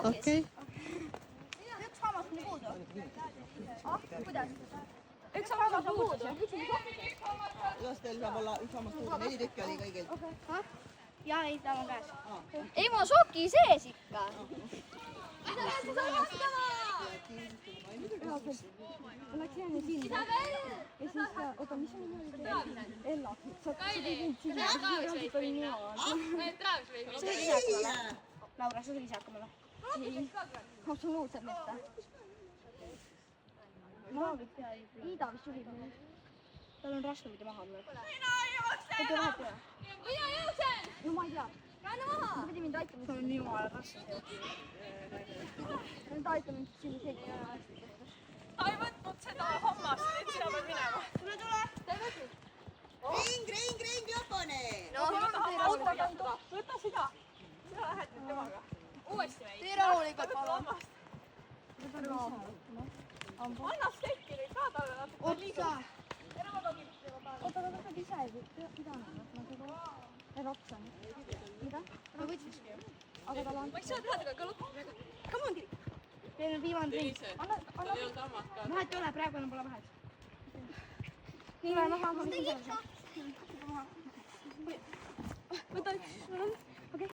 Okei. Üks hammas on puudu. Kuidas? Üks hammas on puudu. Kuidas teil saab olla üks hammas puudu? 4 tükki oli kõigil. Jaa, ei, tal on käes. Ei, mul on soki sees ikka. Läks enne sinna ja siis oota, mis on niimoodi? Ella. Sa tegid sinna, siis oli niimoodi. Sa võid ise hakkama. Laura, sa võid ise hakkama. Ei, absoluutselt mitte. Iida vist juhib nüüd. Tal on raske mitte maha olla. Mina jooksen! No ma ei tea. Käänne maha! Sa pidi mind aitama. Tal on nii jumala raske. Nüüd aita mind sinna seegi. Ta ei võtnud seda hammast, nüüd sina pead minema. Tule! Ring, Jopone! Võta sina. Sina lähed nüüd temaga. Uuesti meid. Tee rahulikult, palun. Anna stekki nüüd ka talle natuke. Otsa! Oota, aga võtad ise, mida annab? Ratsa. Mida? Ma võtsingi. Aga tal on... Ma ei saa teha temaga lõppu. Come on, Kiri. Teil on viimane ring. Tal ei olnud hammat ka. Vahet ei ole, praegu enam pole vahet. Nii, ma saan. Võta üks.